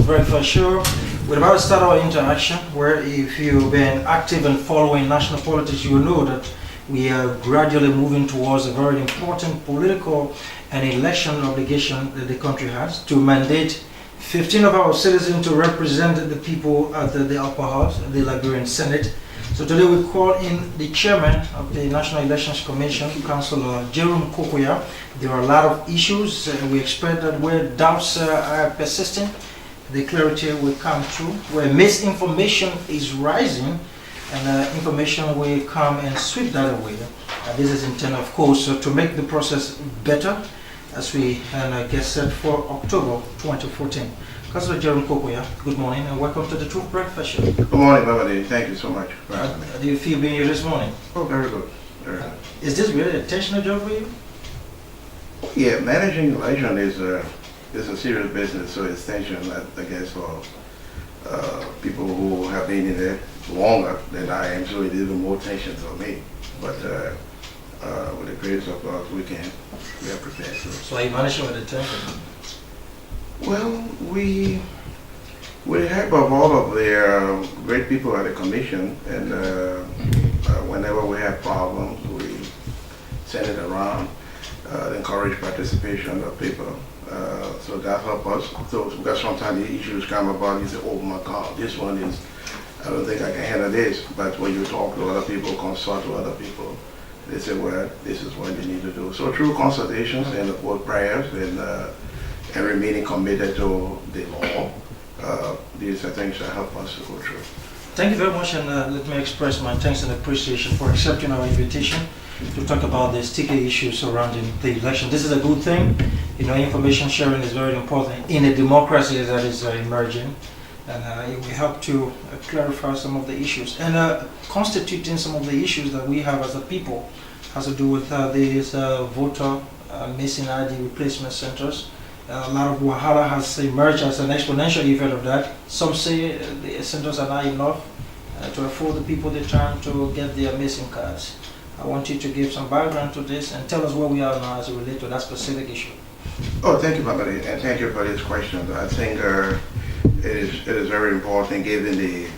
Truth Breakfast Show. We're about to start our interaction where if you've been active and following national politics, you will know that we are gradually moving towards a very important political and election obligation that the country has to mandate 15 of our citizens to represent the people at the upper house, the Liberian Senate. So today we call in the chairman of the National Elections Commission, Cllr Jerome Korkoya. There are a lot of issues. We expect that where doubts are persisting, the clarity will come through. Where misinformation is rising, and information will come and sweep that away. This is intended, of course, to make the process better as we get set for October 2014. Cllr Jerome Korkoya, good morning and welcome to the Truth Breakfast Show. Good morning, Mamadi. Thank you so much for having me. How do you feel being here this morning? Oh, very good. Very good. Is this really a tensional job for you? Yeah, managing election is a serious business, so it's tension, I guess, for people who have been in there longer than I am, so it is even more tension for me. But with the grace of God, we are prepared. So are you managing with the tension? Well, with the help of all of the great people at the commission, and whenever we have problems, we send it around, encourage participation of people. So that helps us. So because sometimes the issues come about, you say, oh my God, this one is, I don't think I can handle this. But when you talk to other people, consult with other people, they say, well, this is what you need to do. So through consultations and of course prayers and remaining committed to the law, these are things that help us to go through. Thank you very much, and let me express my thanks and appreciation for accepting our invitation to talk about the sticky issues surrounding the election. This is a good thing. You know, information sharing is very important in a democracy that is emerging, and it will help to clarify some of the issues. And constituting some of the issues that we have as a people has to do with these voter missing ID replacement centers. A lot of wahala has emerged as an exponential effect of that. Some say the centers are not enough to afford the people the time to get their missing cards. I want you to give some background to this and tell us where we are now as it relates to that specific issue. Oh, thank you, Mamadi, and thank you for this question. I think it is very important given the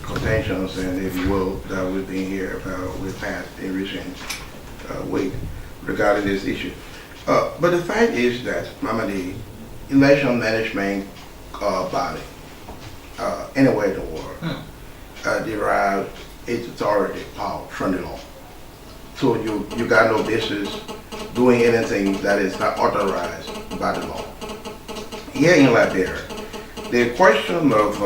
contentions and, if you will, that we've been here, we've had in recent week regarding this issue. But the fact is that, Mamadi, election management body, anywhere in the world, derives its authority power from the law. So you got no business doing anything that is not authorized by the law. Here in Liberia, the question of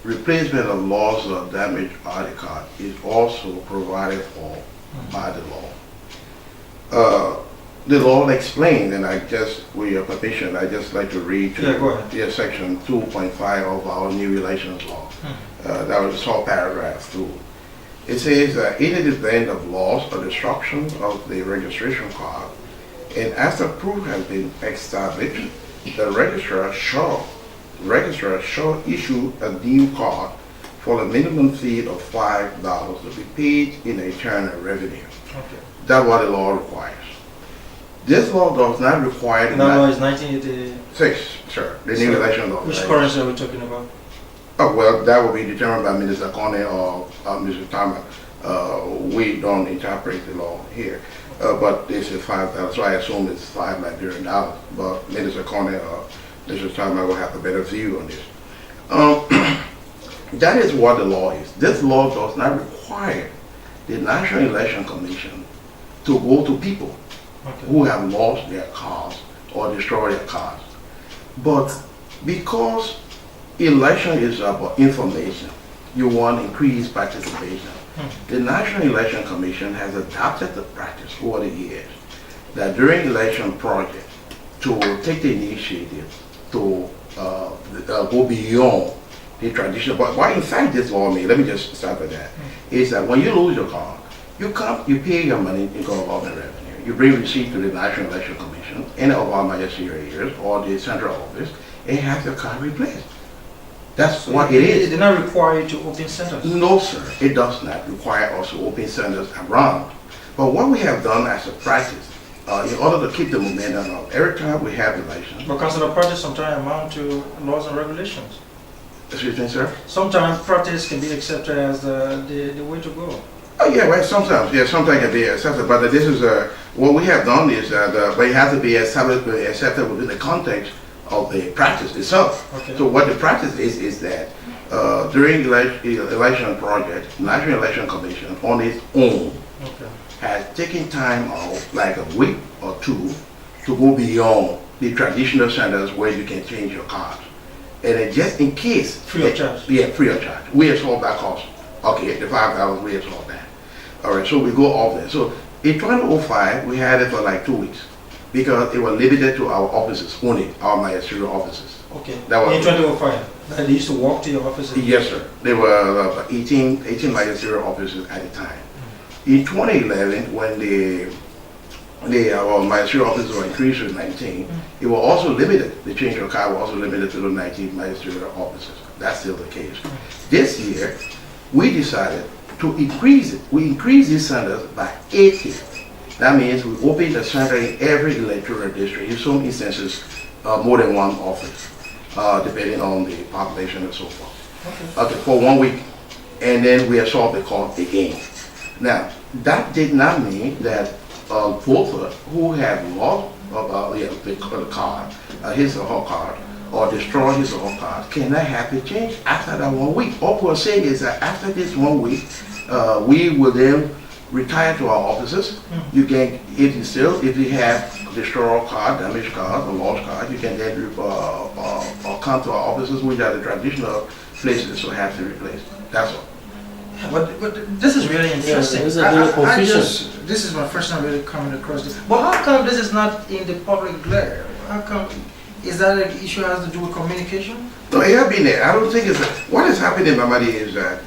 replacement of loss or damaged ID card is also provided for by the law. The law explained, and with your permission, I just like to read section 2.5 of our new elections law. That was the short paragraph 2. It says that in the event of loss or destruction of the registration card, and after proof has been established, the registrar shall issue a new card for a minimum fee of $5 to be paid in internal revenue. Okay. That's what the law requires. This law does not require... The law is 1986, sir, the new election law. Which currency are we talking about? Oh, well, that will be determined by Minister Kone or Mr. Tama. We don't interpret the law here, but this is $5, so I assume it's $5 Liberian dollars. But Minister Kone or Mr. Tama will have a better view on this. That is what the law is. This law does not require the National Election Commission to go to people who have lost their cards or destroyed their cards. But because election is about information, you want increased participation. The National Election Commission has adopted the practice over the years that during election project to take the initiative to go beyond the tradition. But why in fact this law means, let me just start with that, is that when you lose your card, you pay your money in government revenue. You bring receipt to the National Election Commission, any of our magisterial or the central office, and have your card replaced. That's what it is. It did not require you to open centers? No, sir. It does not require us to open centers around. But what we have done as a practice in order to keep the momentum up. Every time we have elections. But councillor, practice sometimes amount to laws and regulations. Excuse me, sir? Sometimes practice can be accepted as the way to go. Oh yeah, well sometimes, yeah, sometimes it can be accepted, but this is, what we have done is that, but it has to be accepted within the context of the practice itself. Okay. So what the practice is that, during election project, National Election Commission on its own Okay. has taken time off, like a week or two, to go beyond the traditional centers where you can change your cards. And then just in case. Free of charge. Yeah, free of charge. We absorb that cost. Okay, the $5, we absorb that. All right, so we go off there. So in 2005, we had it for like 2 weeks because it was limited to our offices only, our ministerial offices. Okay. That was in 2005, they used to walk to your offices? Yes, sir. There were 18 ministerial offices at the time. In 2011, when our ministerial offices were increased to 19, it was also limited. The change of card was also limited to the 19 ministerial offices. That's still the case. This year, we decided to increase it. We increased these centers by 80. That means we opened a center in every electoral district. In some instances, more than one office, depending on the population and so forth. Okay, for 1 week. And then we absorbed the cost again. Now, that did not mean that a voter who had lost the card, his or her card, or destroy his or her card, cannot have it changed after that 1 week. All we're saying is that after this 1 week, we will then retire to our offices. You can, if you have destroyed card, damaged card, or lost card, you can then come to our offices, which are the traditional places to have to replace. That's all. But this is really interesting. This is my first time really coming across this. But how come this is not in the public glare? How come? Is that an issue that has to do with communication? No, it has been there. I don't think it's what is happening, Mamadi, is that.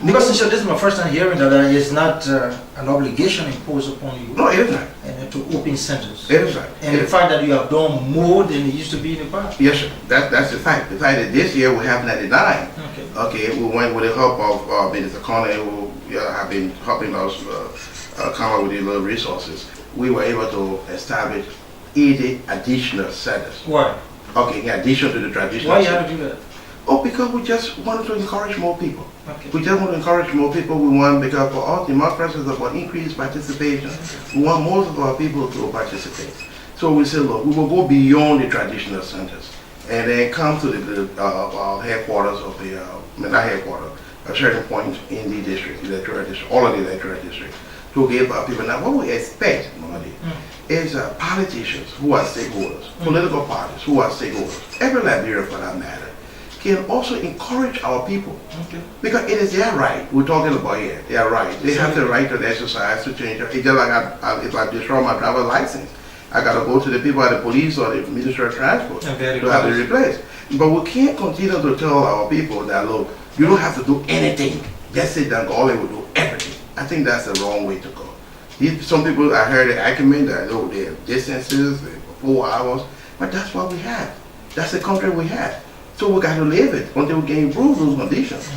Because this is my first time hearing that it's not an obligation imposed upon you. No, it is not. And to open centers. It is not. And the fact that you have done more than it used to be in the past. Yes, sir. That's the fact. The fact that this year we have 99. Okay, we went with the help of Minister Conner, who have been helping us come up with these little resources. We were able to establish 80 additional centers. Why? Okay, in addition to the traditional. Why you have to do that? Oh, because we just wanted to encourage more people. Okay. We just want to encourage more people. We want, because for us, democracy is about increased participation. We want most of our people to participate. So we said, look, we will go beyond the traditional centers and then come to the headquarters of the, not headquarters, a certain point in the district, electoral district, all of the electoral districts, to give our people. Now, what we expect, Mamadi, is politicians who are stakeholders, political parties who are stakeholders, every Liberian for that matter, can also encourage our people. Okay. Because it is their right. We're talking about here. Their right. They have the right to exercise, to change. It's just like if I destroy my driver's license, I got to go to the people at the police or the Ministry of Transport to have it replaced. But we can't continue to tell our people that, look, you don't have to do anything. Just sit down, government will do everything. I think that's the wrong way to go. Some people, I heard the argument that, oh, they have distances, 4 hours, but that's what we have. That's the country we have. So we got to live it until we can improve those conditions.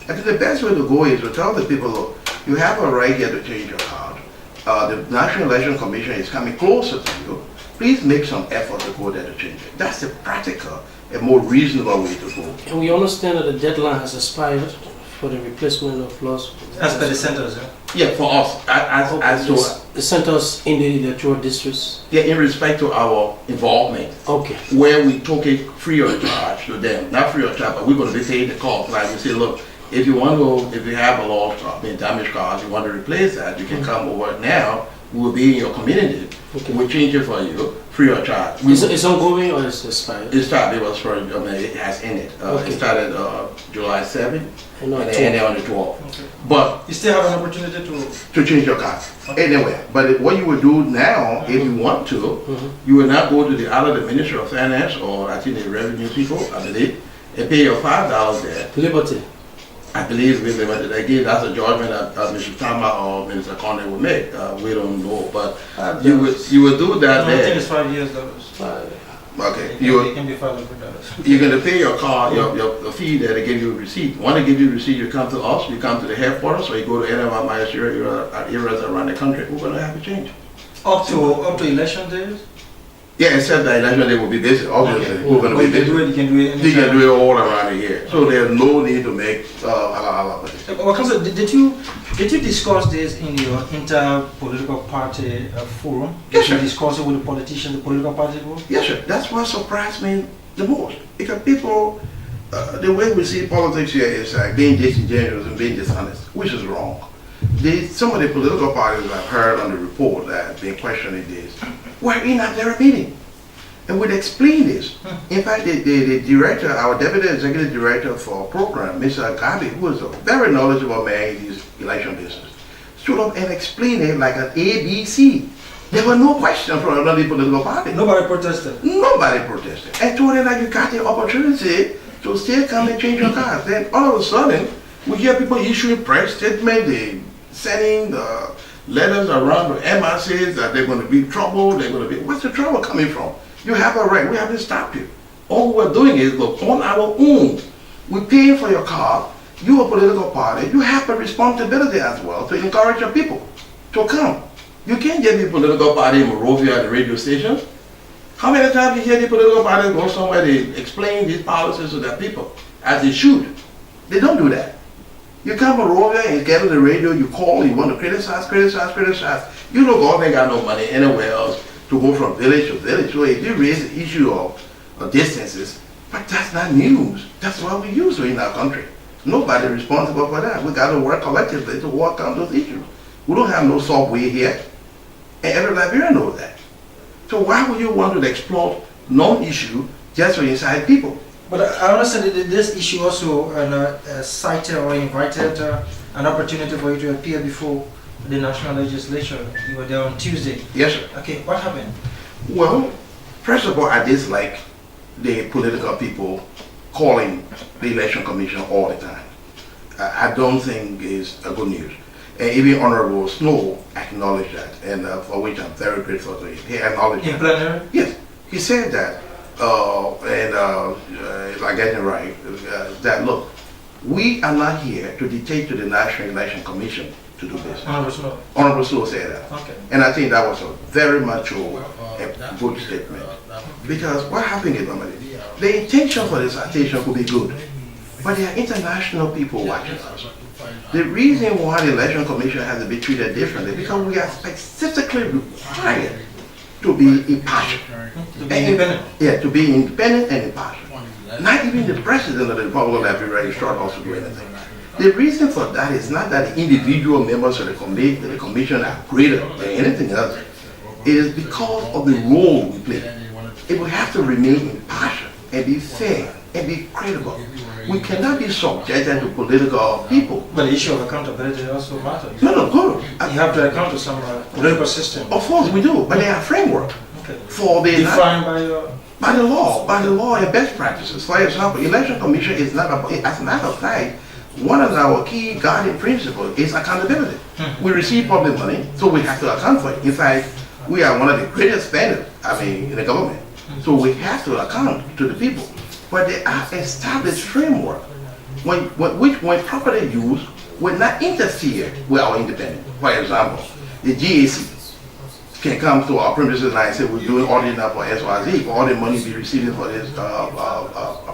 I think the best way to go is to tell the people, look, you have a right here to change your card. The National Election Commission is coming closer to you. Please make some effort to go there to change it. That's the practical and more reasonable way to go. And we understand that the deadline has expired for the replacement of lost. As per the centers, Yeah, for us, as to the centers in the electoral districts. Yeah, in respect to our involvement. Okay. Where we took it free of charge to them, not free of charge, but we're going to be paying the cost. Like we say, look, if you want to, if you have a lost, damaged cars, you want to replace that, you can come over now. We will be in your community. Okay. We'll change it for you, free of charge. It's ongoing or it's expired? It started, it was for, it has ended. Okay. It started July 7th and it ended on the 12th. Okay. But you still have an opportunity to change your car anywhere. But what you would do now, if you want to, you will not go to either the Ministry of Finance or I think the revenue people, I believe, and pay your $5 there. Liberty. I believe with Liberty. Again, that's a judgment that Mr. Tama or Minister Conner will make. We don't know, but you would do that I there. think it's 5 years. Okay, it can be $500. You're going to pay your car, your fee there to give you a receipt. When they give you a receipt, you come to us, you come to the headquarters, or you go to any of our ministerial areas around the country. We're going to have a change. Up to election days? Yeah, except the election day will be busy, obviously. Okay. We're going But to be you can busy. do it, you can do it You can anytime. do it all around the year. So there's no need to make Well, Councillor, did you discuss this in your inter-political party forum? Yes, Did you sir. discuss it with the politicians, the political party group? Yes, sir. That's what surprised me the most. Because people, the way we see politics here is like being disingenuous and being dishonest, which is wrong. Some of the political parties I've heard on the report that have been questioning this were in at their meeting. And would explain this. In fact, the director, our deputy executive director for program, Mr. Gabi, who is a very knowledgeable man in this election business, stood up and explained it like an ABC. There were no questions from another political party. Nobody protested. Nobody protested. And told them that you got the opportunity to still come and change your cars. Then all of a sudden, we hear people issuing press statements, they sending letters around to embassies that they're going to be trouble, what's the trouble coming from? You have a right, we haven't stopped you. All we're doing is, look, on our own, we're paying for your car, you're a political party, you have a responsibility as well to encourage your people to come. You can't get the political party in Monrovia at the radio stations. How many times you hear the political parties go somewhere, they explain these policies to their people, as they should. They don't do that. You come to Monrovia and get on the radio, you call, you want to criticize. You know God ain't got no money anywhere else to go from village to village. So if you raise the issue of distances, but that's not news. That's what we use in our country. Nobody responsible for that. We got to work collectively to work on those issues. We don't have no software here, and every Liberian knows that. So why would you want to exploit non-issue just for inside people? But I understand that this issue also cited or invited an opportunity for you to appear before the national legislature. You were there on Tuesday. Yes, sir. Okay, what happened? Well, first of all, I dislike the political people calling the election commission all the time. I don't think it's a good news. And even Honorable Snow acknowledged that, and for which I'm very grateful to him. He acknowledged In that. plenary? Yes, he said that, if I get it right, that look, we are not here to dictate to the National Election Commission to do business. Honorable Snow. Honorable Snow said that. Okay. And I think that was a very mature and good statement. Because what happened is, normally, the intention for this citation could be good, but there are international people watching us. The reason why the Election Commission has to be treated differently because we are specifically required to be impartial. To be independent. Yeah, to be independent and impartial. Not even the President of the Republic of Liberia is trying also to do anything. The reason for that is not that the individual members of the commission are greater than anything else. It is because of the role we play. It will have to remain impartial and be fair and be credible. We cannot be subjected to political people. But the issue of accountability also matters. No, good. You have to account to some political system. Of course we do, but there are framework Okay. for the Defined by your... by the law and best practices. For example, election commission is not about, as a matter of fact, one of our key guiding principles is accountability. We receive public money, so we have to account for it. In fact, we are one of the greatest spenders, in the government. So we have to account to the people. But there are established framework when properly used will not interfere with our independence. For example, the GAC can come to our premises and say we're doing audit now for SYZ, for all the money we receiving for this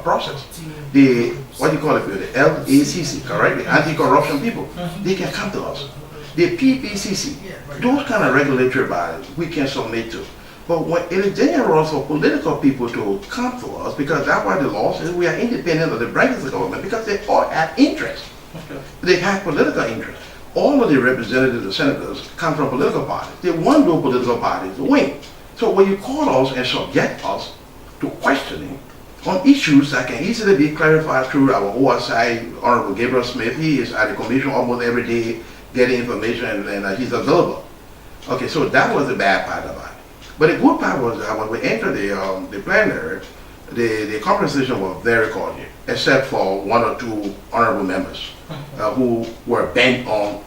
process. The, what do you call it, the LACC, correct? The anti-corruption people, they can come to us. The PPCC, those kind of regulatory bodies we can submit to. But when it is dangerous for political people to come to us, because that's why the law says we are independent of the branches of government, because they all have interest. Okay. They have political interest. All of the representatives and senators come from political parties. They want those political parties to win. So when you call us and subject us to questioning on issues that can easily be clarified through our OSI, Honorable Gabriel Smith, he is at the commission almost every day getting information and he's available. Okay, so that was the bad part about it. But the good part was that when we entered the plenary, the conversation was very cordial, except for one or two honorable members who were bent on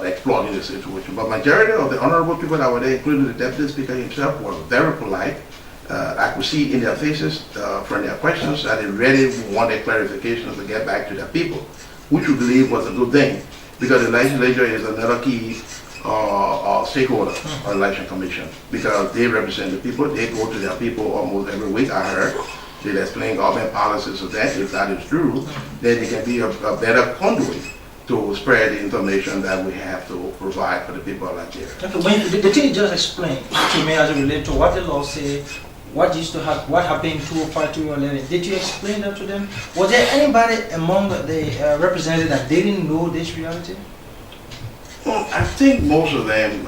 exploiting the situation. But majority of the honorable people that were there, including the deputy speaker himself, were very polite. I could see in their faces from their questions that they really wanted clarifications to get back to their people, which we believe was a good thing, because the legislature is another key stakeholders on election commission because they represent the people. They go to their people almost every week. I heard they explain government policies of that. If that is true, then it can be a better conduit to spread the information that we have to provide for the people out there. Okay, when the thing you just explained to me as it relates to what the law says, what used to happen, what happened in 205, 211, did you explain that to them? Was there anybody among the representatives that didn't know this reality? Well, I think most of them,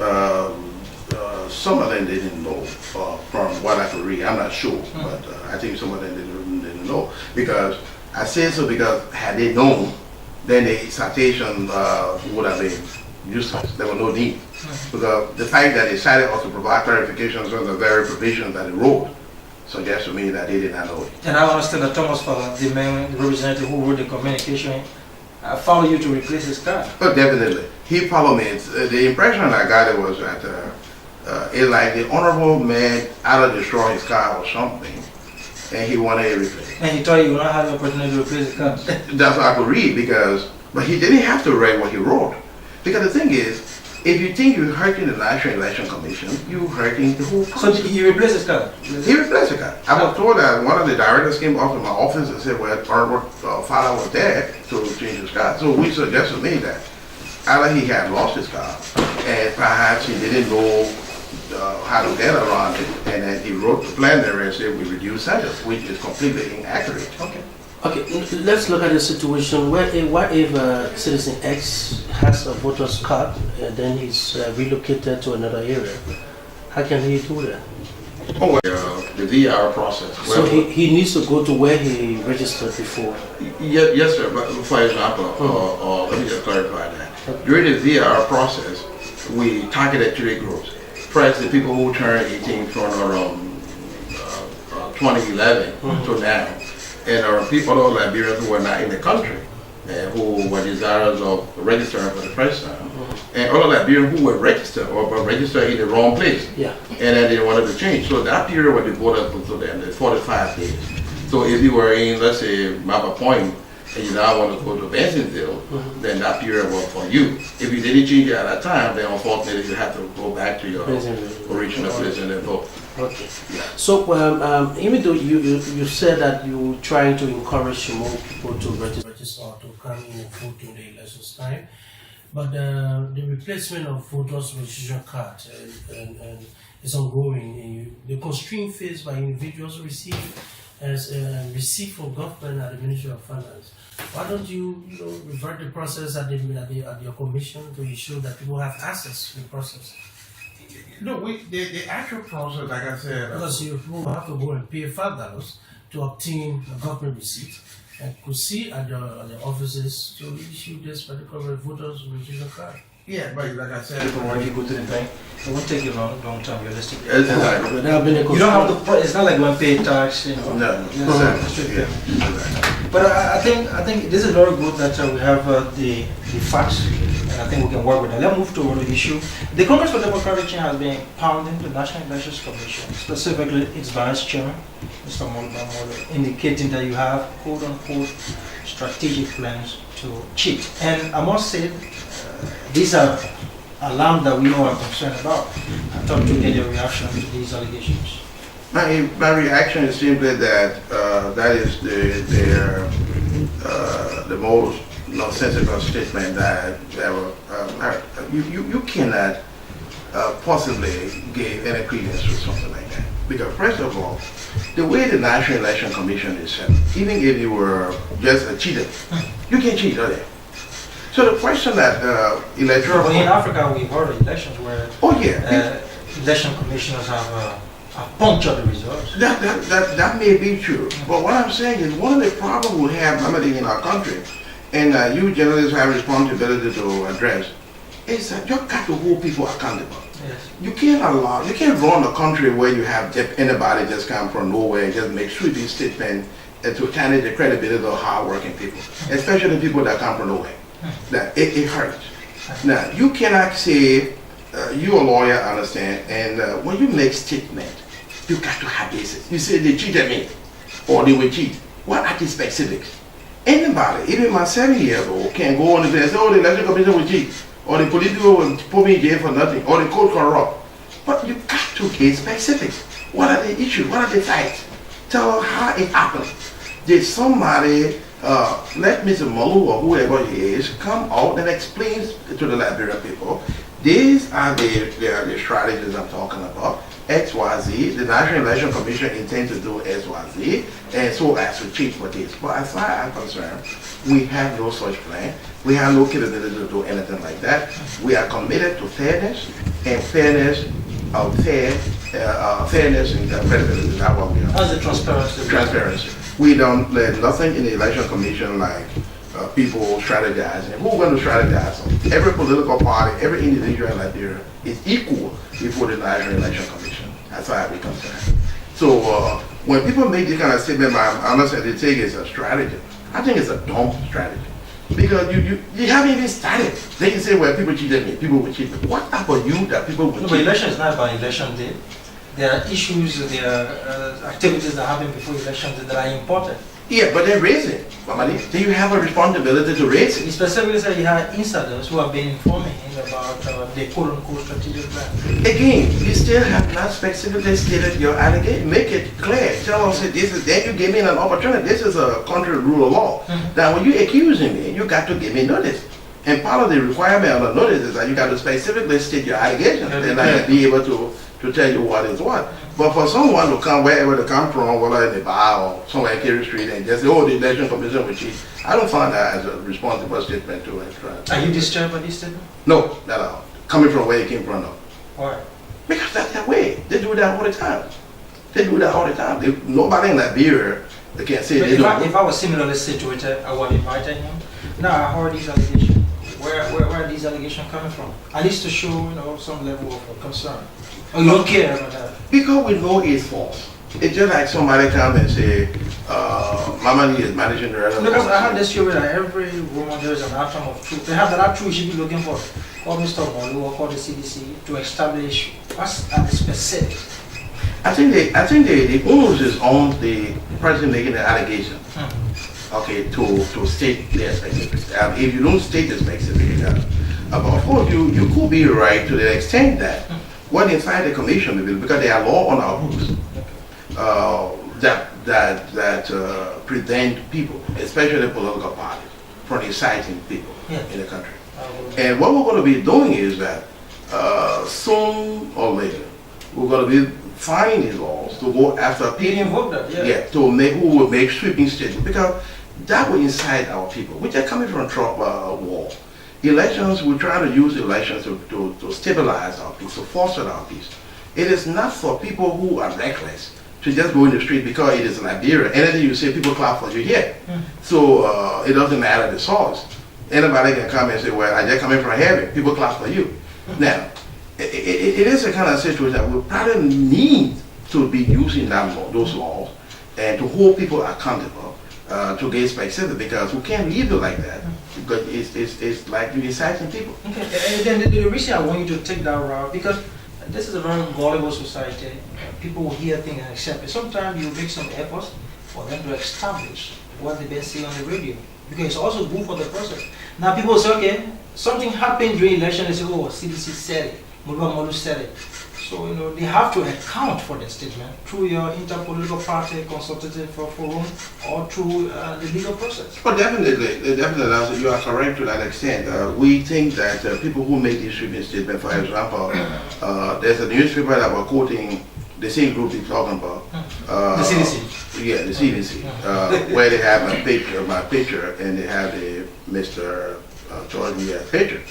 some of them didn't know from what I could read. I'm not sure, but I think some of them didn't know because I say so because had they known, then the citation would have been useless. There was no need. Because the fact that they cited us to provide clarifications on the very provisions that they wrote suggests to me that they did not know it. And I understand that Thomas Fowler, the representative who wrote the communication, followed you to replace his card. Oh, definitely. He followed me. The impression I got was that it's like the honorable man either destroy his car or something, and he wanted it replaced. And he told you would not have the opportunity to replace the card. That's what I could read but he didn't have to write what he wrote. Because the thing is, if you think you're hurting the National Election Commission, you're hurting the whole process. So he replaced his card? He replaced the card. I was told that one of the directors came up to my office and said, well, our father was dead to change his card. So we suggested to me that either he had lost his card and perhaps he didn't know how to get around it, and then he wrote the plan there and said we reduce sentence, which is completely inaccurate. Okay. Okay, let's look at the situation where what if citizen X has a voter's card and then he's relocated to another area? How can he do that? Oh, the VR process. So he needs to go to where he registered before. Yes, sir. But for example, let me just clarify that. During the VR process, we targeted 3 groups. First, the people who turned 18 from around 2011 to now. And there are people, all Liberians who were not in the country, who were desirous of registering for the first time. And all Liberians who were registered or were registered in the wrong place. Yeah. And then they wanted to change. So that period when the voters put to them, the 45 days. So if you were in, let's say, Mapa Point, and you now want to go to Bensonville, then that period was for you. If you didn't change it at that time, then unfortunately you have to go back to your original place and then vote. Okay. So even though you said that you're trying to encourage more people to register or to come in and vote in the elections time, but the replacement of voters' registration card and is ongoing. And the constraint faced by individuals receive from government at the Ministry of Finance. Why don't you revert the process at your commission to ensure that people have access to the process? No, the actual process, like I said, Because you will have to go and pay $5 to obtain a government receipt and could see at your offices to issue this particular voters registration card. yeah, but like I said, If you go to the bank, it won't take you long time, realistically. exactly. But there have been a You don't have to, it's not like when pay tax, No, straight yeah, payment. exactly. But I think this is very good that we have the facts, and I think we can work with that. Let's move to the issue. The Congress for Democratic Change has been pounding the National Elections Commission, specifically its vice chairman, Mr. Mondo, indicating that you have quote-unquote strategic plans to cheat. And I must say, these are alarms that we all are concerned about. I thought to get your reaction to these allegations. My reaction is simply that that is the most nonsensical statement that ever you cannot possibly give any credence to something like that. Because first of all, the way the National Election Commission is set, even if you were just a cheater, you can cheat, are there? So the question that electoral... But in Africa, we've heard elections where election commissioners have punctured the results. That may be true. But what I'm saying is one of the problems we have normally in our country, and you journalists have responsibility to address, is that you've got to hold people accountable. Yes. You can't run a country where you have anybody just come from nowhere and just make sweeping statements to tarnish the credibility of hard-working people, especially people that come from nowhere. That it hurts. Now, you cannot say, you're a lawyer, I understand, and when you make statement, you got to have basis. You say they cheated me, or they will cheat. What are the specifics? Anybody, even my 7-year-old, can go on and say, oh, the election commission will cheat. or the police people will put me in jail for nothing, or the court corrupt. But you got to get specific. What are the issues? What are the facts? Tell how it happened. Did somebody, let Mr. Molu or whoever he is, come out and explain to the Liberian people, these are the strategies I'm talking about. XYZ, the National Election Commission intends to do XYZ, and so as to cheat for this. But as far as I'm concerned, we have no such plan. We have no capability to do anything like that. We are committed to fairness, and fairness and credibility. That's what we are. How's the transparency? Transparency. We don't let nothing in the Election Commission like people strategizing. Who's going to strategize? Every political party, every individual in Liberia is equal before the National Election Commission. That's how we concerned. So when people make this kind of statement, I'm not saying they take it as a strategy. I think it's a dumb strategy. Because you haven't even started. They can say, well, people cheated me, people will cheat me. What about you that people will cheat? No, but election is not about election day. There are issues, there are activities that happen before elections that are important. Yeah, but they raise it. Mamadi, do you have a responsibility to raise it? He specifically said he had insiders who have been informing him about the quote-unquote strategic plan. Again, you still have not specifically stated your allegation. Make it clear. Tell us that this is, then you give me an opportunity. This is a country rule of law. Now, when you're accusing me, you got to give me notice. And part of the requirement of the notice is that you got to specifically state your allegation. Then I can be able to tell you what is what. But for someone to come wherever they come from, whether in the bar or somewhere in Cllr Street, and just say, oh, the election commission will cheat, I don't find that as a responsible statement to it. Are you disturbed by this statement? No, not at all. Coming from where it came from, no. Why? Because that's their way. They do that all the time. They do that all the time. Nobody in Liberia, they can't say But they don't. if I was similarly situated, I would have invited him. Now I heard these allegations. Where are these allegations coming from? At least to show, some level of concern. Or you don't care about that? Because we know it's false. It's just like somebody come and say, Mama is managing the rest. Because I have this theory that every woman there is an atom of truth. They have that truth you should be looking for. Call Mr. Molu or call the CDC to establish what's at the specifics. I think the onus is on the person making the allegation. Okay, to state their specifics. If you don't state the specifics, but of course you could be right to the extent that what inside the commission will be, because there are law on our books that prevent people, especially political parties, from inciting people in the country. And what we're going to be doing is that soon or later we're going to be finding these laws to go after people. To make who will make sweeping statements, because that will incite our people, which are coming from Trump war. Elections, we try to use elections to stabilize our peace, to foster our peace. It is not for people who are reckless to just go in the street because it is Liberia. Anything you say, people clap for you here. So it doesn't matter the source. Anybody can come and say, well, I just coming from heaven. People clap for you. Now, it is a kind of situation that we probably need to be using those laws and to hold people accountable to get specific, because we can't leave it like that. Because it's like you're inciting people. Okay, and then the reason I want you to take that route, because this is a very gullible society. People will hear things and accept it. Sometimes you make some efforts for them to establish what they've been saying on the radio, because it's also good for the process. Now people say, okay, something happened during election, they say, oh, CDC said it, Molu said it. So, they have to account for the statement through your interpolitical party consultative forum or through the legal process. Well, definitely, you are correct to that extent. We think that people who make these sweeping statements, for example, there's a newspaper that we're quoting the same group you're talking about. The CDC. Yeah, the CDC, where they have my picture, and they have the Mr. Jordan picture,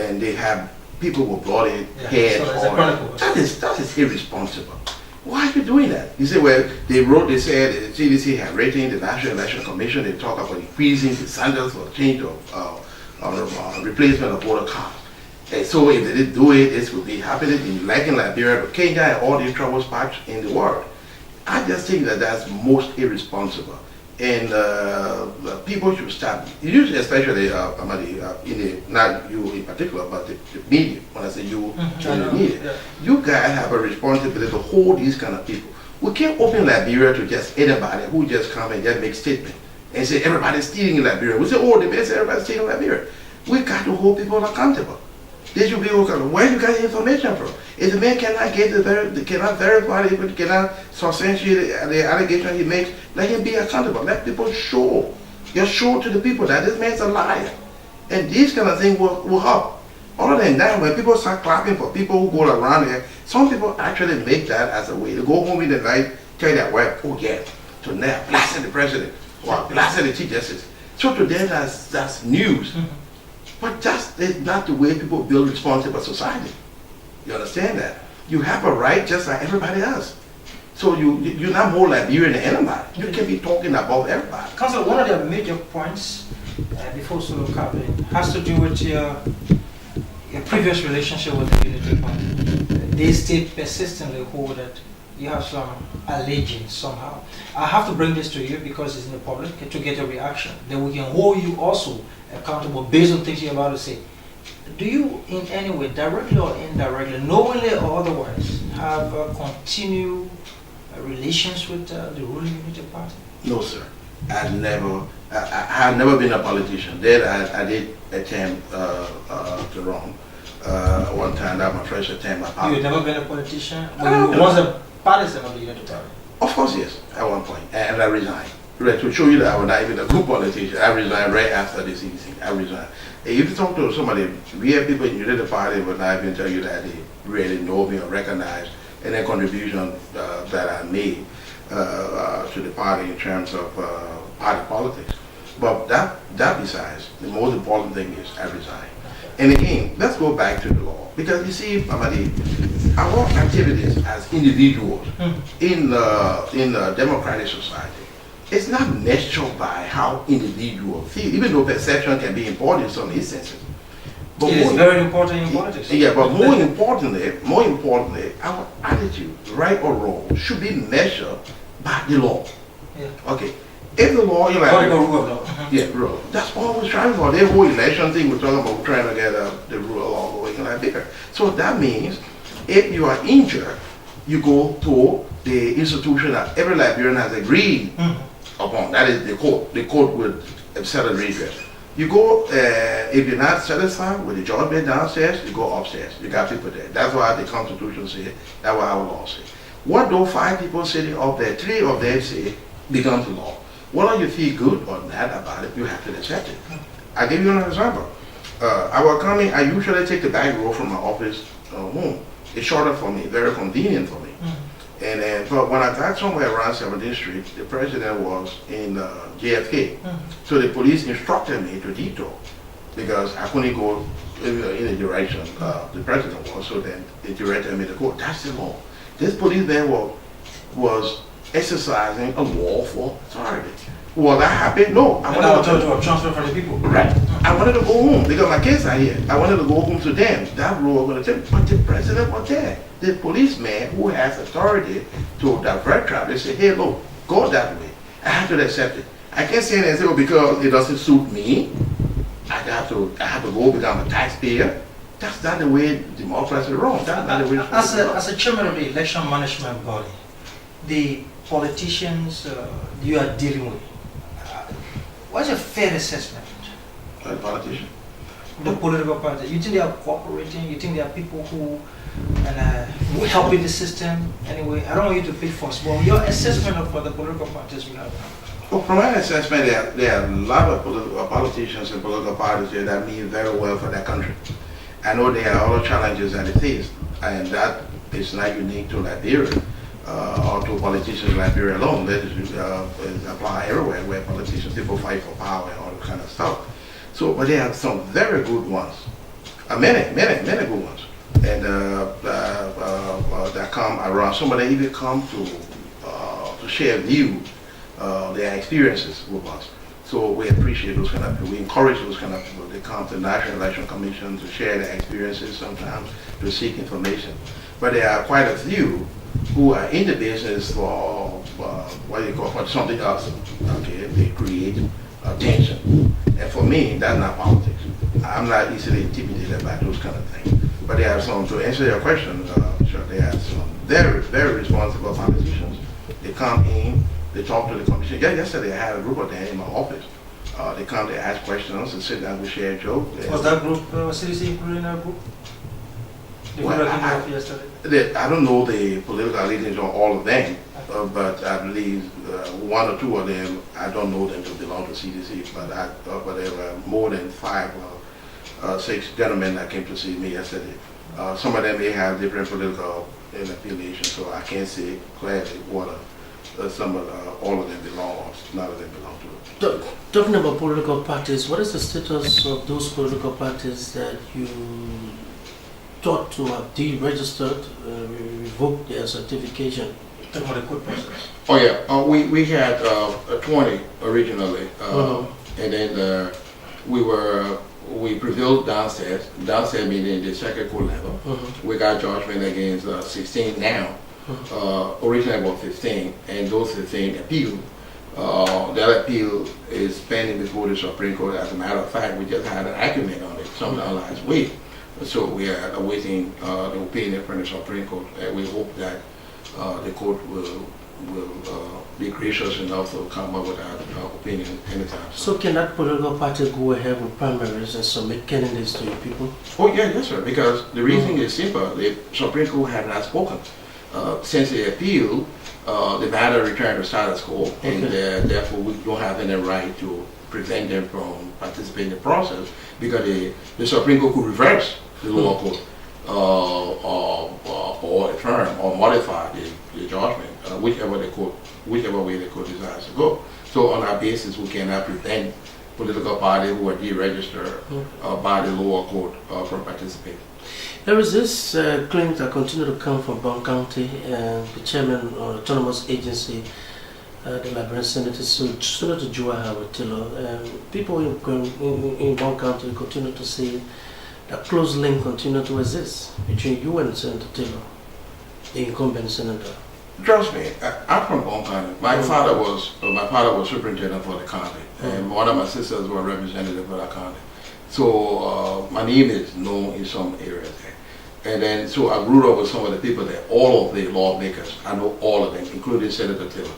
and they have people with bloody heads. So that is irresponsible. Why are you doing that? You say, well, they said the CDC had rating the National Election Commission. They talk about increasing the standards for change of replacement of voter cards. And so if they didn't do it, this would be happening in Liberia, Kenya, and all these trouble spots in the world. I just think that that's most irresponsible. And people should stop, usually especially not you in particular, but the media. When I say you, the media, you guys have a responsibility to hold these kind of people. We can't open Liberia to just anybody who just come and just make statement and say everybody's stealing in Liberia. We say, oh, the man said everybody's stealing in Liberia. We got to hold people accountable. They should be able to, where you get information from? If the man cannot cannot verify, cannot substantiate the allegation he makes, let him be accountable. Let people show. You're show to the people that this man's a liar. And these kind of things will help. Other than that, when people start clapping for people who go around there, some people actually make that as a way to go home in the night, tell their wife, oh yeah, so now blasting the president or blasting the chief justice. So to them that's news. But that is not the way people build responsible society. You understand that? You have a right just like everybody else. So you're not more Liberian than anybody. You can be talking about everybody. Councillor, one of the major points before solo cabinet has to do with your previous relationship with the unity party. They still persistently hold that you have some allegation somehow. I have to bring this to you because it's in the public to get a reaction. Then we can hold you also accountable based on things you're about to say. Do you in any way, directly or indirectly, knowingly or otherwise, have continued relations with the ruling unity party? No, sir. I have never been a politician. Then I did attend Jerome one time. That was my first attempt. You've never been a politician? But you was a partisan of the unity party? Of course, yes, at one point. And I resigned. Right, to show you that I was not even a good politician. I resigned right after this evening. I resigned. And if you talk to somebody, we have people in the unity party would not even tell you that they really know me or recognize any contribution that I made to the party in terms of party politics. But that besides, the most important thing is I resigned. And again, let's go back to the law. Because you see, Mamadi, our activities as individuals in a democratic society, it's not measured by how individuals feel, even though perception can be important in some instances. But it is very important in politics. Yeah, but more importantly, our attitude, right or wrong, should be measured by the law. Yeah. Okay. If the law, you According to rule of law. yeah, rule. That's all we're trying for. The whole election thing we're talking about, trying to get the rule of law going in Liberia. So that means if you are injured, you go to the institution that every Liberian has agreed upon. That is the court. The court would settle redress. You go, if you're not satisfied with the judgment downstairs, you go upstairs. You got people there. That's why the Constitution says, that's what our law says. What those 5 people sitting up there, 3 of them say, becomes law. Whether you feel good or bad about it, you have to accept it. I'll give you an example. I usually take the back road from my office home. It's shorter for me, very convenient for me. And then, but when I got somewhere around 17th Street, the president was in JFK. So the police instructed me to detour because I couldn't go in the direction the president was. So then they directed me to go. That's the law. This policeman was exercising a lawful authority. Will that happen? No. I wanted to transfer for the people. Right. I wanted to go home because my kids are here. I wanted to go home to them. That rule was going to take. But the president was there. The policeman who has authority to divert traffic said, hey, look, go that way. I have to accept it. I can't say anything oh, because it doesn't suit me. I have to go because I'm a taxpayer. That's not the way democracy runs. That's not the way as a chairman of the election management body, the politicians you are dealing with, what's a fair assessment? A politician? The political party. You think they are cooperating? You think there are people who will help in the system? Anyway, I don't want you to pick first, but your assessment of the political parties we have now. Well, from my assessment, there are a lot of politicians and political parties here that mean very well for their country. I know there are other challenges that it is, and that is not unique to Liberia or to politicians in Liberia alone. That is apply everywhere where politicians, people fight for power and all that kind of stuff. So, but there are some very good ones, many good ones, and that come around. Some of them even come to share view, their experiences with us. So we appreciate those kind of people. We encourage those kind of people. They come to the National Election Commission to share their experiences, sometimes to seek information. But there are quite a few who are in the business for what you call for something else. Okay, they create tension. And for me, that's not politics. I'm not easily intimidated by those kind of things. But there are some, to answer your question, sure, there are some very, very responsible politicians. They come in, they talk to the commission. Yeah, yesterday I had a group of them in my office. They come to ask questions and sit down, we share a joke. Was that group, CDC included in that group? Did Well, you recognize yesterday? I don't know the political allegiance on all of them, but I believe one or two of them, I don't know them to belong to CDC, but there were more than 5 or 6 gentlemen that came to see me yesterday. Some of them may have different political affiliations, so I can't say clearly what all of them belong, or none of them belong to. Talking about political parties, what is the status of those political parties that you thought to have deregistered, revoked their certification? Talking about the court process. Oh yeah, we had 20 originally, and then we prevailed downstairs meaning the circuit court level. We got judgment against 16 now. Originally about 15, and those 15 appealed. That appeal is pending before the Supreme Court. As a matter of fact, we just had an argument on it sometime last week. So we are awaiting the opinion from the Supreme Court, and we hope that the court will be gracious enough to come up with that opinion anytime. So can that political party go ahead with primaries and submit candidates to your people? Oh yeah, yes sir, because the reason is simple. The Supreme Court has not spoken. Since the appeal, the matter returned to status quo, and therefore we don't have any right to prevent them from participating in the process, because the Supreme Court could reverse the lower court or affirm or modify the judgment, whichever way the court decides to go. So on that basis, we cannot prevent political parties who are deregistered by the lower court from participating. There is this claim that continue to come from Bond County, and the chairman of the autonomous agency, the Liberian Senator Joa Cllr. People in Bond County continue to say that close link continue to exist between you and Senator Taylor, the incumbent senator. Trust me, I'm from Bond County. My father was superintendent for the county, and one of my sisters were representative for the county. So my name is known in some areas there. And then, so I grew up with some of the people there, all of the lawmakers. I know all of them, including Senator Taylor.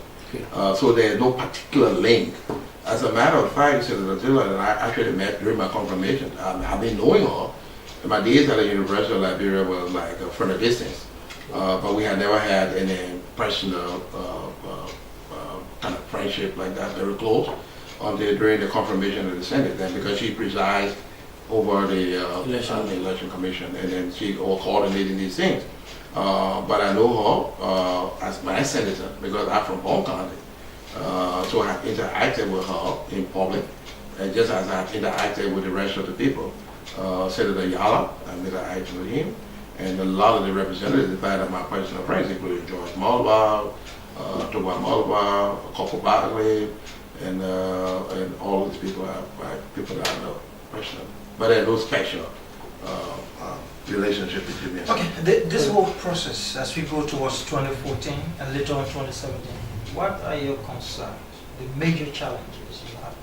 So there's no particular link. As a matter of fact, Senator Taylor and I actually met during my confirmation. I've been knowing her. My days at the University of Liberia was like from a distance. But we had never had any personal kind of friendship like that, very close, until during the confirmation of the Senate. Then, because she presides over the election commission, and then she all coordinating these things. But I know her as my senator because I'm from Bond County. So I have interacted with her in public, just as I've interacted with the rest of the people. Senator Yala, I interacted with him, and a lot of the representatives, in fact, of my personal friends, including George Malva, Toba Malva, Corporal Barkley, and all of these people people that I know personally. But there's no special relationship between me and Okay, this whole process, as we go towards 2014 and later on 2017, what are your concerns, the major challenges you have?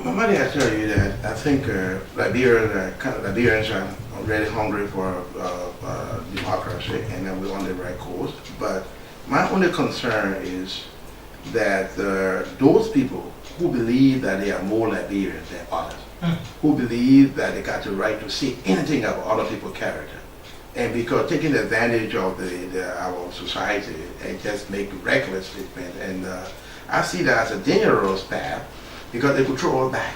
Mamadi, I tell you that I think Liberians are already hungry for democracy, and that we're on the right course. But my only concern is that those people who believe that they are more Liberians than others, who believe that they got the right to say anything about other people's character, and because taking advantage of our society and just make reckless statements, and I see that as a dangerous path because they could throw us back.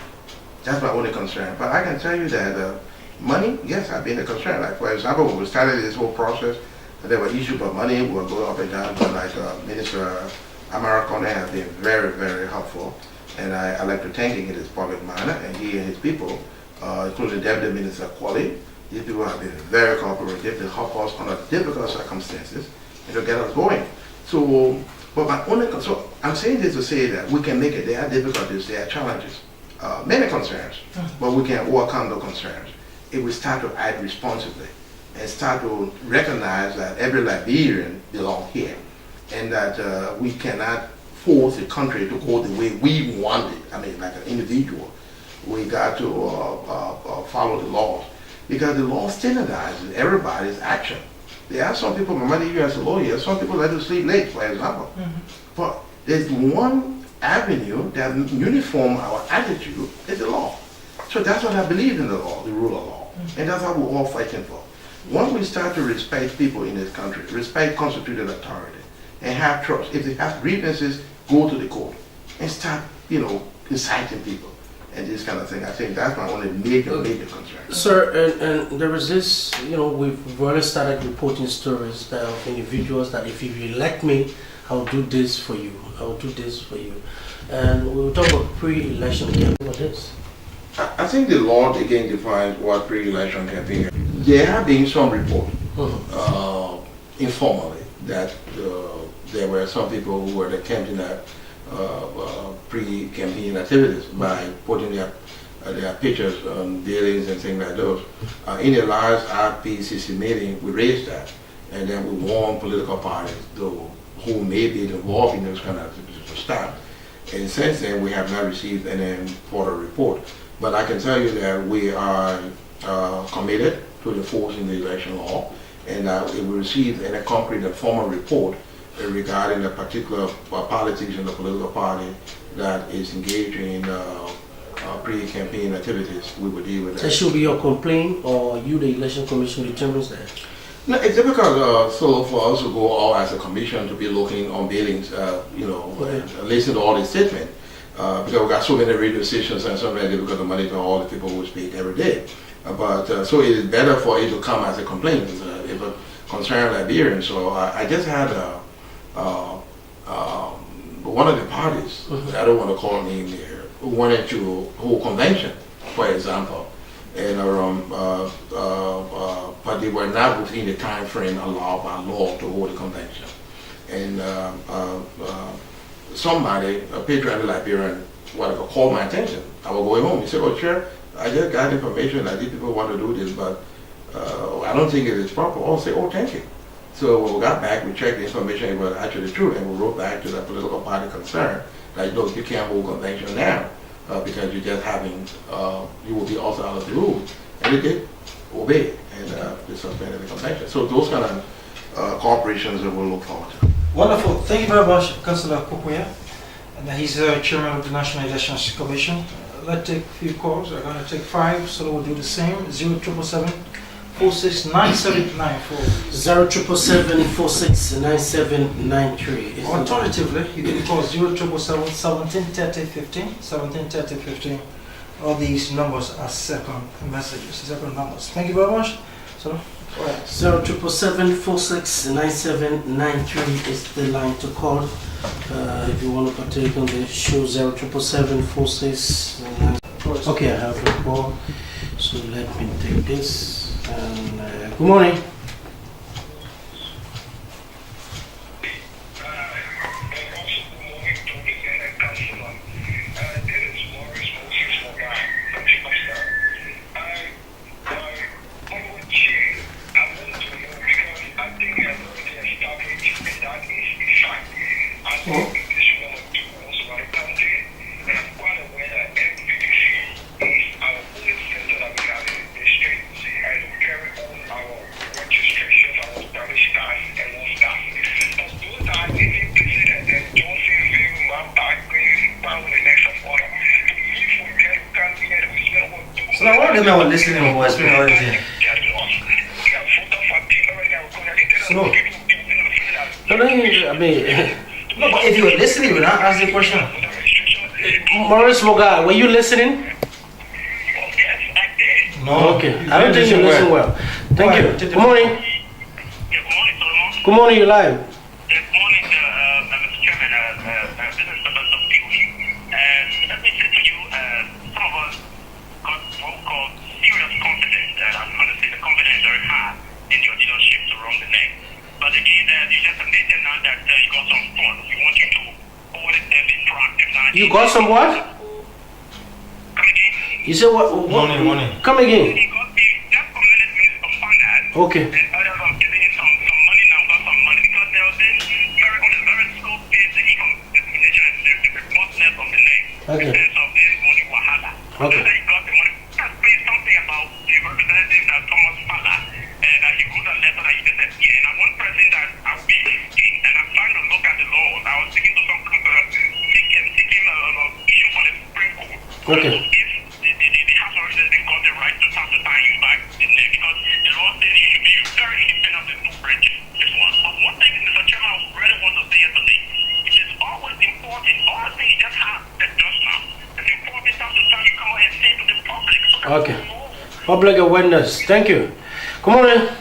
That's my only concern. But I can tell you that money, yes, I've been a concern. Like for example, when we started this whole process, there were issues about money. We were going up and down, but like Minister Amarakone has been very, very helpful. And I like to thank him in his public manner, and he and his people, including Deputy Minister Claries. These people have been very cooperative to help us under difficult circumstances and to get us going. So, but my only so I'm saying this to say that we can make it. There are difficulties, there are challenges, many concerns, but we can overcome the concerns if we start to act responsibly and start to recognize that every Liberian belongs here, and that we cannot force the country to go the way we want it. I mean, like an individual, we got to follow the laws, because the law standardizes everybody's action. There are some people, Mamadi, you as a lawyer, some people like to sleep late, for example. But there's one avenue that uniform our attitude is the law. So that's what I believe in the law, the rule of law. And that's what we're all fighting for. Once we start to respect people in this country, respect constituted authority, and have trust, if they have grievances, go to the court and start, inciting people and this kind of thing. I think that's my only major concern. Sir, and there is this, we've already started reporting stories of individuals that if you elect me, I'll do this for you. I'll do this for you. And we'll talk about pre-election campaign. What is? I think the law again defines what pre-election campaign is. There have been some reports, informally, that there were some people who were attempting at pre-campaign activities by putting their pictures on buildings and things like those. In the last RPCC meeting, we raised that, and then we warned political parties, though, who may be involved in those kind of activities to stop. And since then, we have not received any further report. But I can tell you that we are committed to enforcing the election law, and if we receive any concrete and formal report regarding a particular politician or political party that is engaging in pre-campaign activities, we will deal with that. That should be your complaint, or you, the Election Commission, determines that? No, it's difficult for us to go out as a commission to be looking on buildings, and listen to all the statements. Because we got so many radio stations and so many difficult to monitor all the people who speak every day. So it is better for it to come as a complaint if a concerned Liberian. So I just had one of the parties, I don't want to call name here, who wanted to hold convention, for example, and but they were not within the time frame allowed by law to hold a convention. And somebody, a patriotic Liberian, called my attention. I was going home. He said, "Oh, Chair, I just got information that these people want to do this, but I don't think it is proper." I'll say, "Oh, thank you." So when we got back, we checked the information, it was actually true, and we wrote back to the political party concerned, like, "Look, you can't hold convention now because you're just having, you will be also out of the rules." And they did obey, and they suspended the convention. So those kind of corporations that we'll look forward to. Wonderful. Thank you very much, Cllr Korkoya. And he's chairman of the National Elections Commission. Let's take a few calls. We're going to take 5, so we'll do the same. 0777 469794. 0777 469793. Alternatively, you can call 0777 1730 15. 1730 15. All these numbers are second messages, second numbers. Thank you very much. So, 0777 469793 is the line to call. If you want to partake on the show, 0777 4697. Okay, I have a call. So let me take this. Good morning. So now what are they listening to what's been already? So, no, I mean, no, but if you were listening, you would not ask the question. Maurice Moga, were you listening? No. Okay, I don't think you listen well. Thank you. Good morning. Yeah, good morning, Solomon. Good morning, you live. Good morning, Mr. Chairman, business members of POE. Let me say to you, some of us got what we call serious confidence. I'm going to say the confidence very high in your leadership to run the next. But again, you just admitted now that you got some funds. We want you to forward them in proactive now. You got some what? Come again? You said what? Morning. Come again. He got the just committed minister of finance. Okay. And others are giving him some money now, got some money because there was this very scope based income discrimination and the robustness of the name. Okay. In terms of this money wahala. Okay. So he got the money. Just say something about the representative that Thomas Fala and that he wrote a letter that he just said, yeah, and I'm one person that I will be in, and I'm trying to look at the laws. I was speaking to some people, TK Okay. If the House of Representatives got the right to have to tie him back in there, because the law says he should be very independent of the two branches. This one. But one thing, Mr. Chairman, I really want to say here today, it is always important, all the things you just have said just now, it's important sometimes you come out and say to the public. So that Okay. people know. Public awareness. Thank you. Come on in.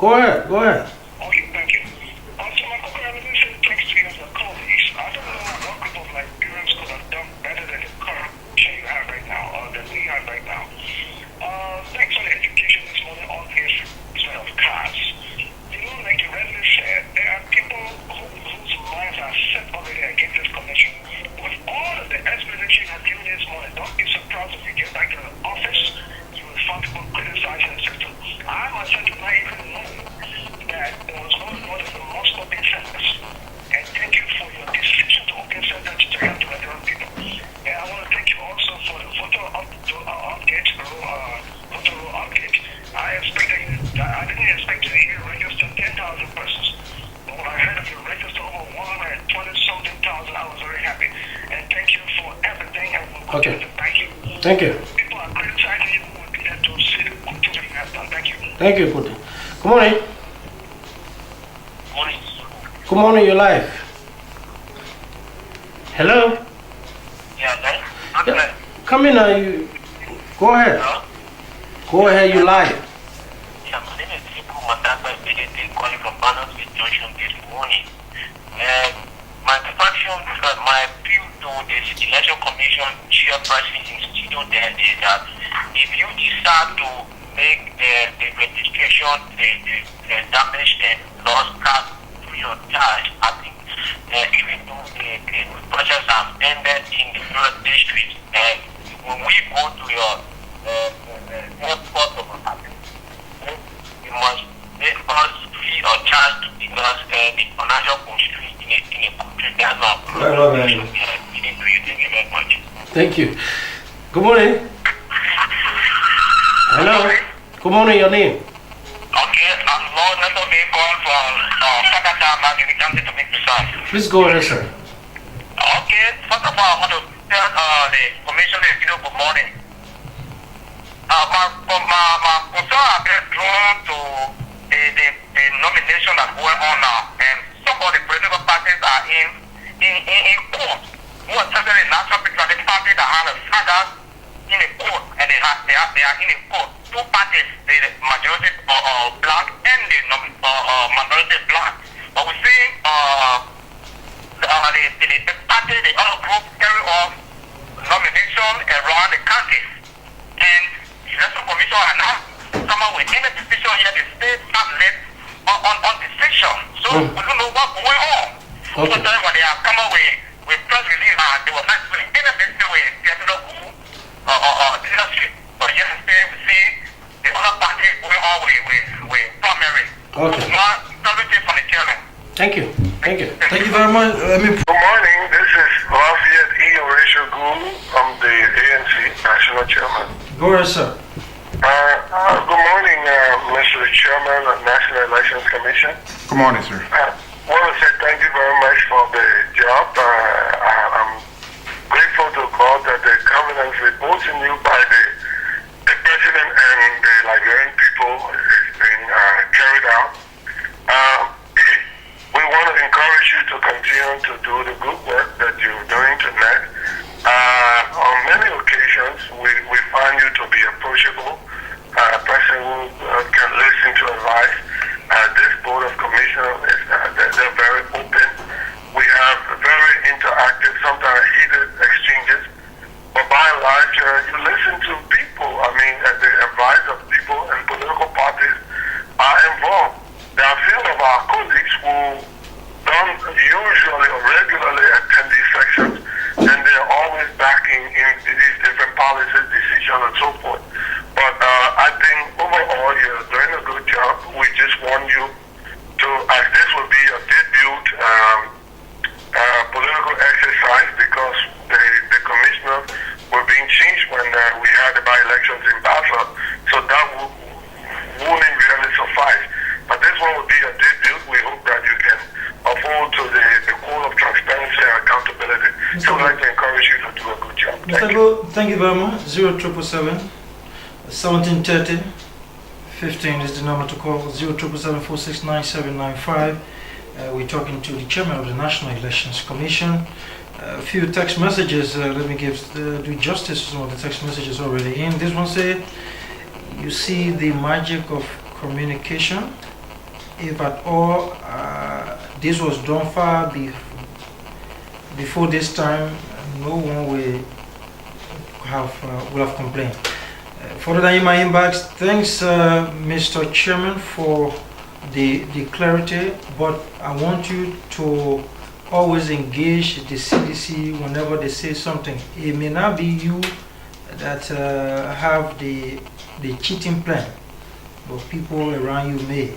Go ahead. Go ahead. Okay, thank you. Also, my congratulations thanks to you as a colleague. I don't know what group of Liberians could have done better than the current you have right now, or that we have right now. Thanks for the education this morning on this of cars. You know, like the resident said, there are people whose minds are set already against this connection. With all of the explanation I've given this morning, don't be surprised if you get back to the office, you will find people criticizing the system. I myself do not even know that there was no notice from most open centers. And thank you for your decision to open centers to help the Nigerian people. And I want to thank you also for the photo update, photo roll update. I didn't expect to hear register 10,000 persons. But when I heard of you register over 120-something thousand, I was very happy. And thank you for everything. And we'll continue to thank you. Thank you. People are criticizing you. We will be there to see the good things you have done. Thank you. Thank you, Putin. Good morning. Morning. Good morning, you're live. Hello? Yeah, then? Yeah. Come in now, you. Go ahead. Hello? Go ahead, you live. Yeah, my name is Ibu Matapa Bedete, calling from Bannersville Junction this morning. And my question, my appeal to the Election Commission chairperson in studio there is that if you decide to make the registration, the damage and lost card free of charge, I think even though the process has ended in the first district, and when we go to your airport of you must make us free of charge because the financial constraint in a country does not. Thank you very much. Thank you. Good morning. Hello? Good morning, your name? Okay, I'm Lord Neto being called from Sakata, Maggie County to be precise. Please go ahead, sir. Okay, first of all, I want to tell the commissioner, good morning. My concern has been drawn to the nomination that's going on now, and some of the political parties are in court. More especially the National Patriotic Party that have a father in a court, and they are in a court. Two parties, the majority black and the minority black. But we see the party, the other group carry on nomination around the country. And the Election Commission are now someone with any decision here, the state have led on decision. So we don't know what's going on. Okay. Sometimes when they have come up with press release, they were not doing anything with getting up leadership. But yesterday we see the other party going on with primary. Okay. From the chairman. Thank you. Thank you. Thank you very much. Good morning. This is Lafayette E. Horatio Gould. I'm the ANC National Chairman. Go ahead, sir. Good morning, Mr. Chairman of National Elections Commission. Good morning, sir. I want to say thank you very much for the job. I'm grateful to God that the confidence reposed in you by the President and the Liberian people is being carried out. We want to encourage you to continue to do the good work that you're doing tonight. On many occasions, we find you to be approachable, a person who can listen to advice. This Board of Commissioners, they're very open. We have very interactive, sometimes heated exchanges. But by and large, you listen to people. I mean, the advice of people and political parties are involved. There are a few of our colleagues who don't usually or regularly attend these sections, and they're always backing in these different policies, decisions, and so forth. But I think overall you're doing a good job. We just want you to, as this will be a debut political exercise, because the commissioners were being changed when we had the by-elections in Basel, so that wouldn't really suffice. But this one will be a debut. Mr. Go, thank you very much. 0777 1730 15 is the number to call. 0777 469795. We're talking to the chairman of the National Elections Commission. A few text messages. Let me do justice to some of the text messages already in. This one said, "You see the magic of communication. If at all this was done far before this time, no one will have complained." Further down in my inbox, thanks Mr. Chairman for the clarity, but I want you to always engage the CDC whenever they say something. It may not be you that have the cheating plan, but people around you may.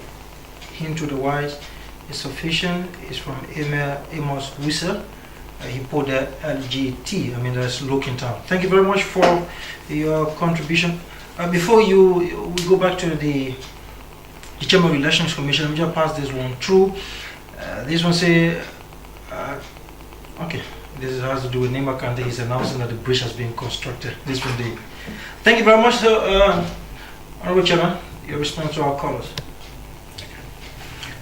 Hint to the wise is sufficient. It's from Amos Wissel. He put the LGT, that's Looking Town. Thank you very much for your contribution. Before we go back to the Chairman of the Elections Commission, let me just pass this one through. This one say, okay, this has to do with Nima Kante. He's announcing that the bridge has been constructed. This one day. Thank you very much, sir. Honorable Chairman, your response to our callers.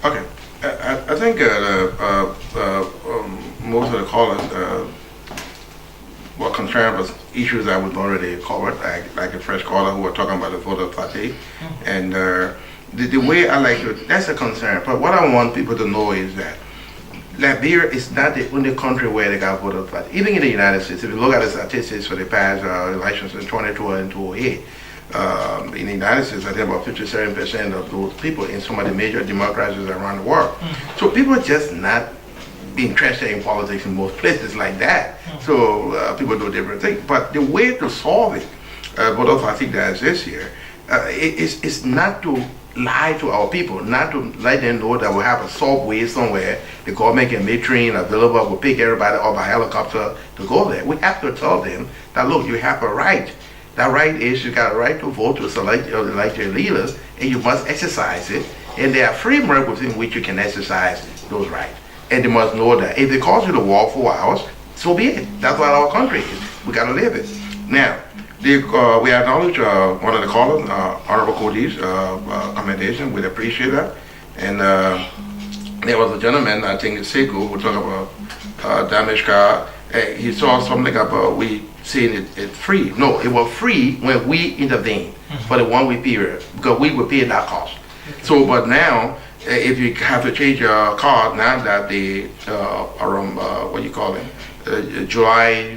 Okay, I think most of the callers were concerned with issues that we've already covered, like the first caller who were talking about the voter party. And the way I like it, that's a concern. But what I want people to know is that Liberia is not the only country where they got voter party. Even in the United States, if you look at the statistics for the past elections in 2012 and 2008, in the United States, I think about 57% of those people in some of the major democracies around the world. So people are just not interested in politics in most places like that. So people do different things. But the way to solve it, voter fatigue that exists here, is not to lie to our people, not to let them know that we have a subway somewhere, the government can make train available, we'll pick everybody up by helicopter to go there. We have to tell them that, look, you have a right. That right is you got a right to vote to select or elect your leaders, and you must exercise it. And there are frameworks within which you can exercise those rights. And they must know that if they cause you to walk 4 hours, so be it. That's what our country is. We got to live it. Now, we acknowledge one of the callers, Honorable Cody's commendation. We appreciate that. And there was a gentleman, I think Sekou, who talked about damaged car. He saw something about we saying it free. No, it was free when we intervened for the 1 week period because we would pay that cost. So, but now, if you have to change your card now that the around July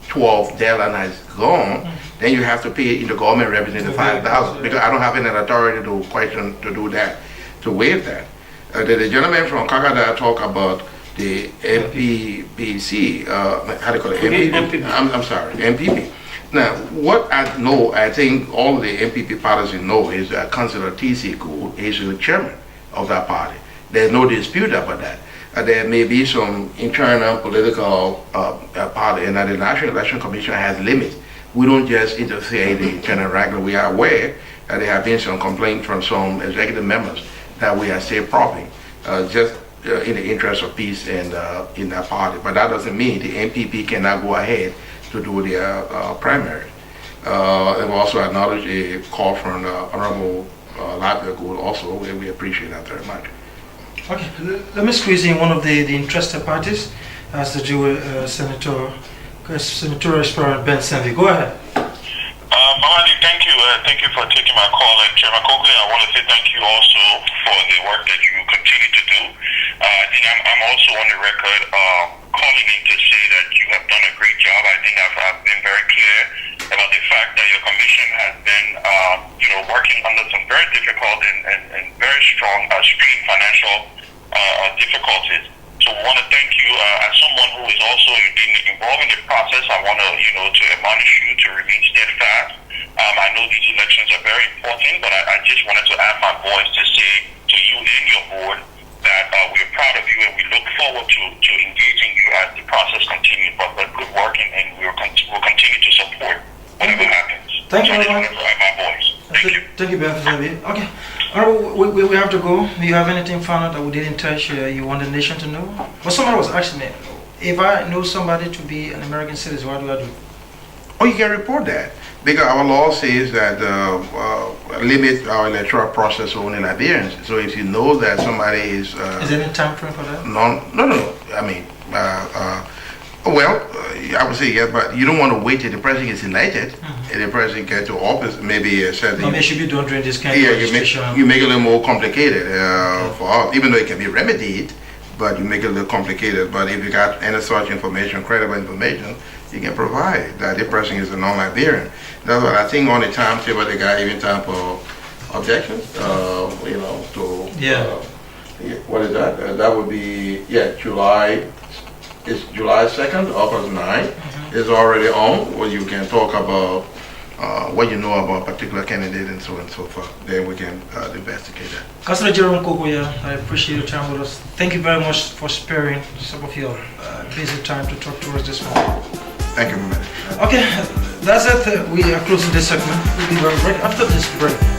12th deadline has gone, then you have to pay in the government representative $5,000 because I don't have any authority to do that, to waive that. The gentleman from Kakada talked about the MPPC, how do you call it? MPP. I'm sorry, MPP. Now, what I know, I think all the MPP parties know is that Councillor T.C. Gould is the chairman of that party. There's no dispute about that. There may be some internal political party, and the National Election Commission has limits. We don't just interfere in the internal regular. We are aware that there have been some complaints from some executive members that we are still propping, just in the interest of peace and in that party. But that doesn't mean the MPP cannot go ahead to do their primary. And we also acknowledge a call from Honorable Labia Gould also, and we appreciate that very much. Okay, let me squeeze in one of the interested parties, has to do with Senatorial Aspirant Ben Senvi. Go ahead. Mamadi, thank you. Thank you for taking my call. And Chairman Korkoya, I want to say thank you also for the work that you continue to do. I think I'm also on the record calling in to say that you have done a great job. I think I've been very clear about the fact that your commission has been working under some very difficult and very strong extreme financial difficulties. So we want to thank you as someone who is also involved in the process. I want to, to admonish you to remain steadfast. I know these elections are very important, but I just wanted to add my voice to say to you and your board that we're proud of you and we look forward to engaging you as the process continues. But good work, and we'll continue to support whatever happens. Thank you very much. My voice. Thank you. Thank you, Ben Senvi. Okay. We have to go. Do you have anything final that we didn't touch you want the nation to know? Well, somebody was asking me, if I know somebody to be an American citizen, what do I do? Oh, you can report that. Because our law says that limit our electoral process to only Liberians. So if you know that somebody is there any time frame for that? No. I mean, I would say yes, but you don't want to wait till the president is elected. And the president gets to office, maybe said. Maybe it should be done during this kind of you registration. make it a little more complicated for us, even though it can be remedied, but you make it a little complicated. But if you got any such information, credible information, you can provide that the person is a non-Liberian. That's what I think on the timetable they got even time for objections, what is that? That would be, July. It's July 2nd, August 9th. It's already on, where you can talk about what you know about a particular candidate and so on and so forth. Then we can investigate that. Cllr Jerome Korkoya, I appreciate your time with us. Thank you very much for sparing some of your busy time to talk to us this morning. Thank you, Mr. Okay, that's it. We are closing this segment. We'll be right back after this break.